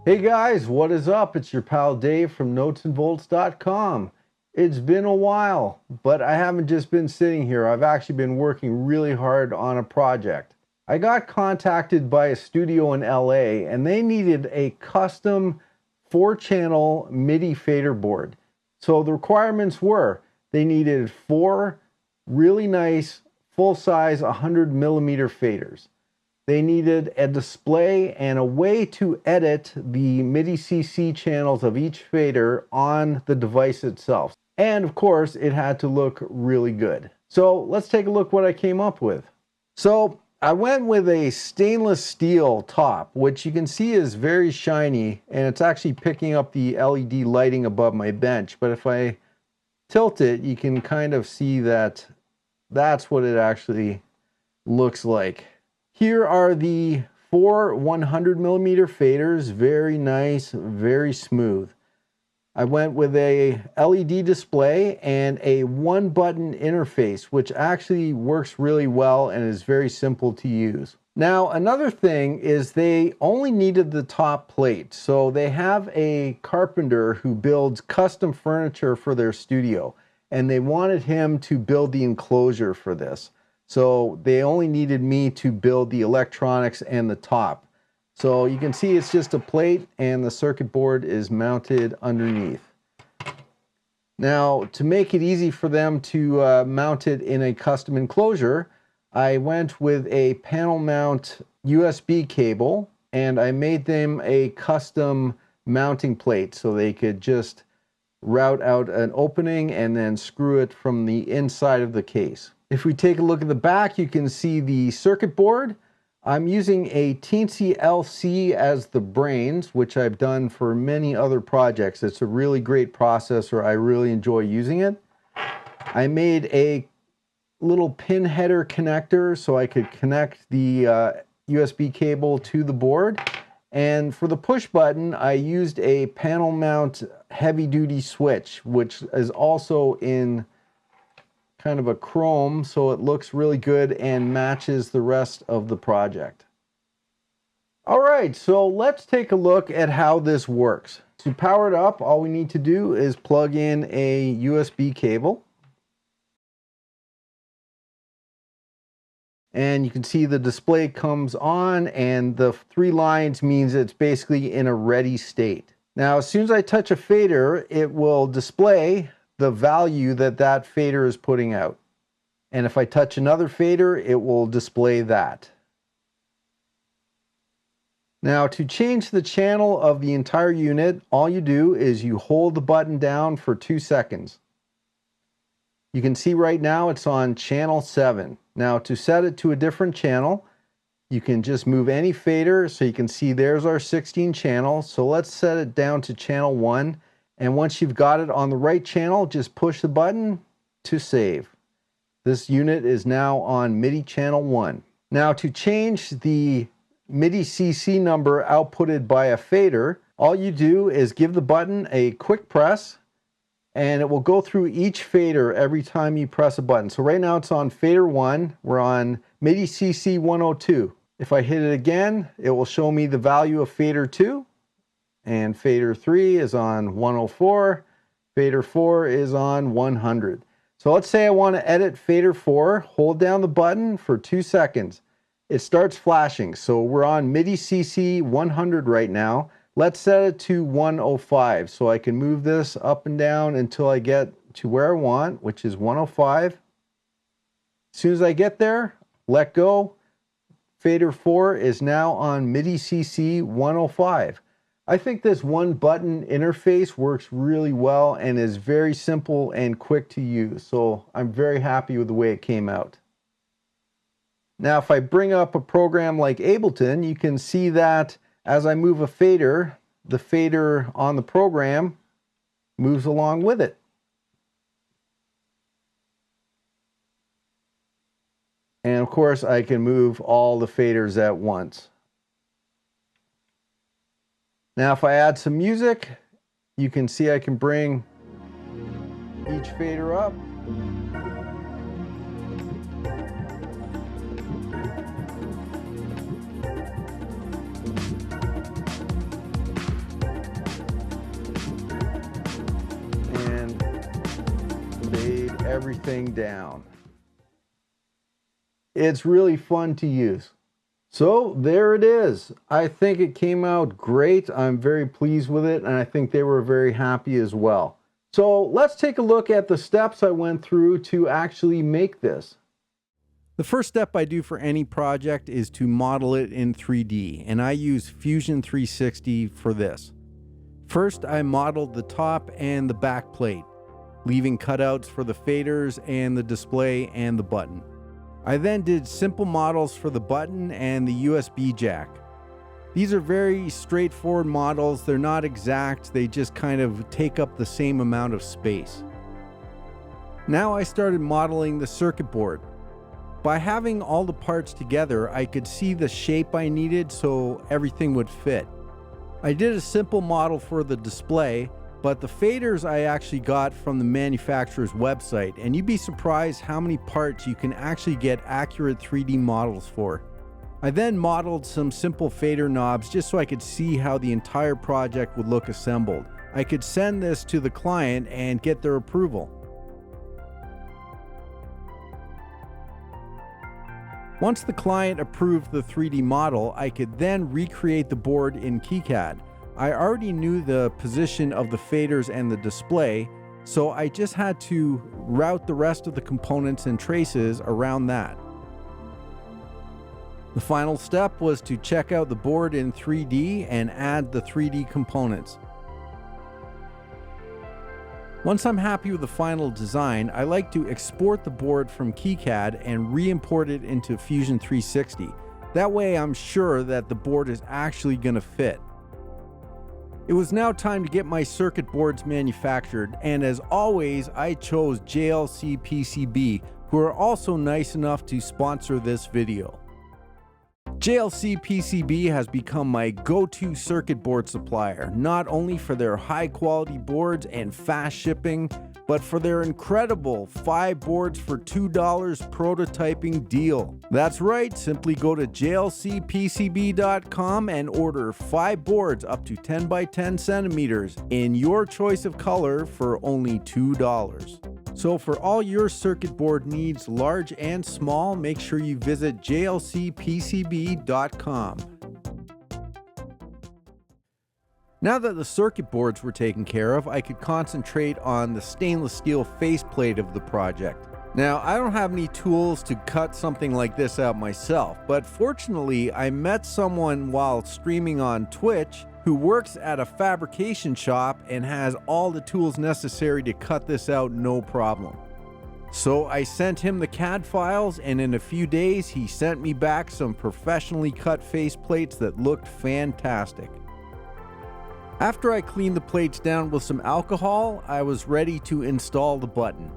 Hey guys, what is up? It's your pal Dave from notesandvolts.com. It's been a while, but I haven't just been sitting here. I've actually been working really hard on a project. I got contacted by a studio in LA and they needed a custom 4-channel Midi fader board. So the requirements were they needed 4 really nice full-size 100mm faders. They needed a display and a way to edit the MIDI CC channels of each fader on the device itself. And of course, it had to look really good. So let's take a look what I came up with. So I went with a stainless steel top, which you can see is very shiny, and it's actually picking up the LED lighting above my bench. But if I tilt it, you can kind of see that that's what it actually looks like. Here are the 4 100mm faders, very nice, very smooth. I went with a LED display and a 1-button interface, which actually works really well and is very simple to use. Now, another thing is they only needed the top plate. So they have a carpenter who builds custom furniture for their studio, and they wanted him to build the enclosure for this. So they only needed me to build the electronics and the top. So you can see it's just a plate and the circuit board is mounted underneath. Now, to make it easy for them to mount it in a custom enclosure, I went with a panel mount USB cable and I made them a custom mounting plate so they could just route out an opening and then screw it from the inside of the case. If we take a look at the back, you can see the circuit board. I'm using a Teensy LC as the brains, which I've done for many other projects. It's a really great processor. I really enjoy using it. I made a little pin header connector so I could connect the USB cable to the board. And for the push button, I used a panel mount heavy duty switch, which is also in kind of a chrome, so it looks really good and matches the rest of the project. All right, so let's take a look at how this works. To power it up, all we need to do is plug in a USB cable. And you can see the display comes on, and the 3 lines means it's basically in a ready state. Now, as soon as I touch a fader, it will display the value that that fader is putting out. And if I touch another fader, it will display that. Now, to change the channel of the entire unit, all you do is you hold the button down for 2 seconds. You can see right now it's on channel 7. Now, to set it to a different channel, you can just move any fader. So you can see there's our 16 channels. So let's set it down to channel 1. And once you've got it on the right channel, just push the button to save. This unit is now on MIDI channel 1. Now, to change the MIDI CC number outputted by a fader, all you do is give the button a quick press and it will go through each fader every time you press a button. So right now it's on fader 1. We're on MIDI CC 102. If I hit it again, it will show me the value of fader 2. And fader 3 is on 104, fader 4 is on 100. So let's say I want to edit fader 4, hold down the button for 2 seconds. It starts flashing, so we're on MIDI CC 100 right now. Let's set it to 105, so I can move this up and down until I get to where I want, which is 105. As soon as I get there, let go. Fader 4 is now on MIDI CC 105. I think this 1-button interface works really well and is very simple and quick to use. So I'm very happy with the way it came out. Now, if I bring up a program like Ableton, you can see that as I move a fader, the fader on the program moves along with it. And of course, I can move all the faders at once. Now, if I add some music, you can see I can bring each fader up. everything down. It's really fun to use. So there it is. I think it came out great. I'm very pleased with it, and I think they were very happy as well. So let's take a look at the steps I went through to actually make this. The first step I do for any project is to model it in 3D, and I use Fusion 360 for this. First, I modeled the top and the back plate, leaving cutouts for the faders and the display and the button. I then did simple models for the button and the USB jack. These are very straightforward models. They're not exact, they just kind of take up the same amount of space. Now I started modeling the circuit board. By having all the parts together, I could see the shape I needed so everything would fit. I did a simple model for the display, but the faders I actually got from the manufacturer's website, and you'd be surprised how many parts you can actually get accurate 3D models for. I then modeled some simple fader knobs just so I could see how the entire project would look assembled. I could send this to the client and get their approval. Once the client approved the 3D model, I could then recreate the board in KiCad. I already knew the position of the faders and the display, so I just had to route the rest of the components and traces around that. The final step was to check out the board in 3D and add the 3D components. Once I'm happy with the final design, I like to export the board from KiCad and re-import it into Fusion 360. That way I'm sure that the board is actually going to fit. It was now time to get my circuit boards manufactured, and as always, I chose JLC PCB, who are also nice enough to sponsor this video. JLC PCB has become my go-to circuit board supplier, not only for their high-quality boards and fast shipping, but for their incredible 5 boards for $2 prototyping deal. That's right, simply go to jlcpcb.com and order 5 boards up to 10 by 10 centimeters in your choice of color for only $2. So for all your circuit board needs, large and small, make sure you visit jlcpcb.com. Now that the circuit boards were taken care of, I could concentrate on the stainless steel faceplate of the project. Now, I don't have any tools to cut something like this out myself, but fortunately, I met someone while streaming on Twitch who works at a fabrication shop and has all the tools necessary to cut this out no problem. So I sent him the CAD files, and in a few days, he sent me back some professionally cut faceplates that looked fantastic. After I cleaned the plates down with some alcohol, I was ready to install the button.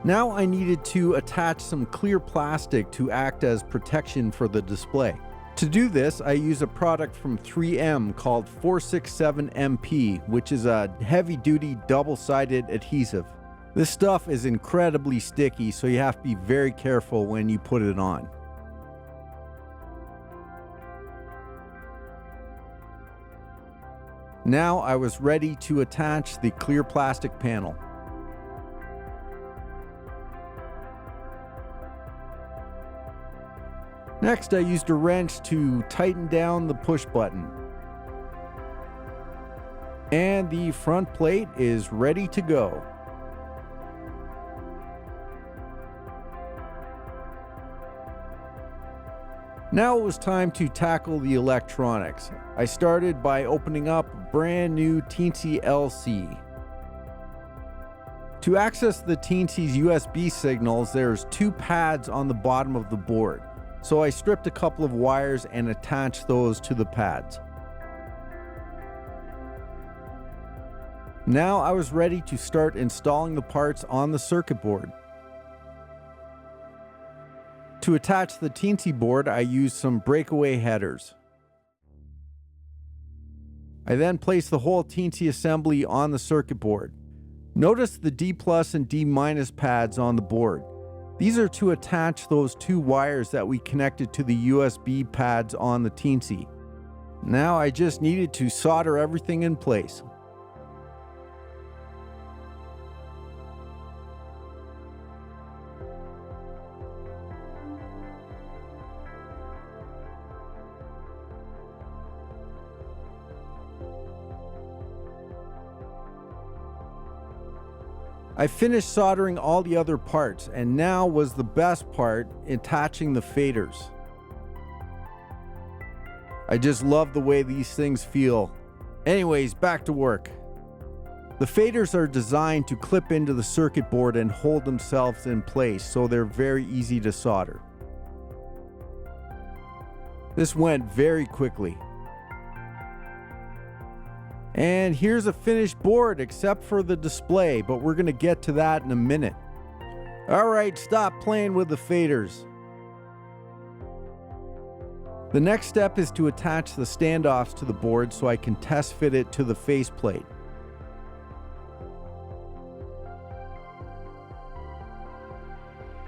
Now I needed to attach some clear plastic to act as protection for the display. To do this, I use a product from 3M called 467MP, which is a heavy-duty double-sided adhesive. This stuff is incredibly sticky, so you have to be very careful when you put it on. Now I was ready to attach the clear plastic panel. Next, I used a wrench to tighten down the push button. And the front plate is ready to go. Now it was time to tackle the electronics. I started by opening up a brand new Teensy LC. To access the Teensy's USB signals, there's 2 pads on the bottom of the board. So I stripped a couple of wires and attached those to the pads. Now I was ready to start installing the parts on the circuit board. To attach the Teensy board, I used some breakaway headers. I then placed the whole Teensy assembly on the circuit board. Notice the D+ and D- pads on the board. These are to attach those 2 wires that we connected to the USB pads on the Teensy. Now I just needed to solder everything in place. I finished soldering all the other parts, and now was the best part, attaching the faders. I just love the way these things feel. Anyways, back to work. The faders are designed to clip into the circuit board and hold themselves in place, so they're very easy to solder. This went very quickly. And here's a finished board except for the display, but we're going to get to that in a minute. Alright, stop playing with the faders. The next step is to attach the standoffs to the board so I can test fit it to the faceplate.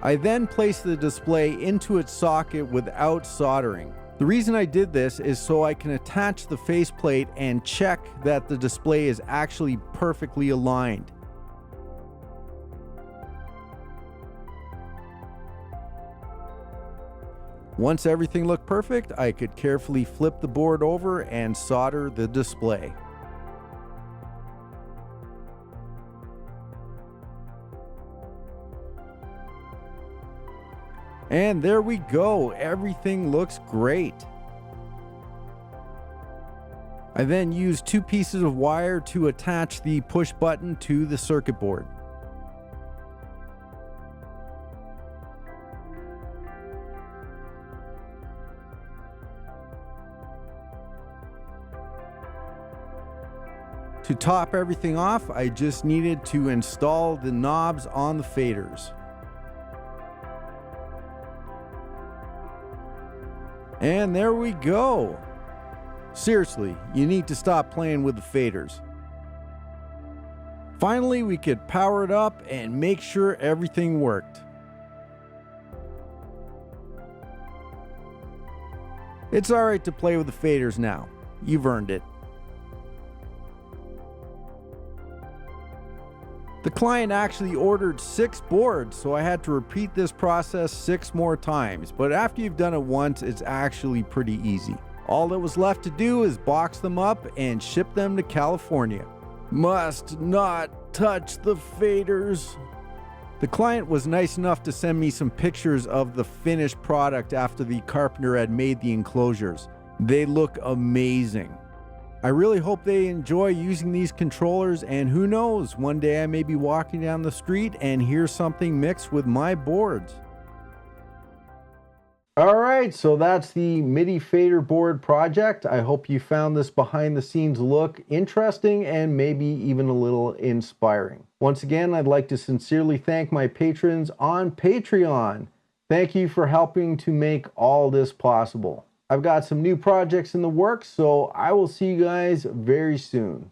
I then place the display into its socket without soldering. The reason I did this is so I can attach the faceplate and check that the display is actually perfectly aligned. Once everything looked perfect, I could carefully flip the board over and solder the display. And there we go, everything looks great. I then used 2 pieces of wire to attach the push button to the circuit board. To top everything off, I just needed to install the knobs on the faders. And there we go. Seriously, you need to stop playing with the faders. Finally, we could power it up and make sure everything worked. It's alright to play with the faders now. You've earned it. The client actually ordered 6 boards, so I had to repeat this process 6 more times, but after you've done it once, it's actually pretty easy. All that was left to do is box them up and ship them to California. Must not touch the faders. The client was nice enough to send me some pictures of the finished product after the carpenter had made the enclosures. They look amazing. I really hope they enjoy using these controllers, and who knows, one day I may be walking down the street and hear something mixed with my boards. Alright, so that's the MIDI fader board project. I hope you found this behind the scenes look interesting and maybe even a little inspiring. Once again, I'd like to sincerely thank my patrons on Patreon. Thank you for helping to make all this possible. I've got some new projects in the works, so I will see you guys very soon.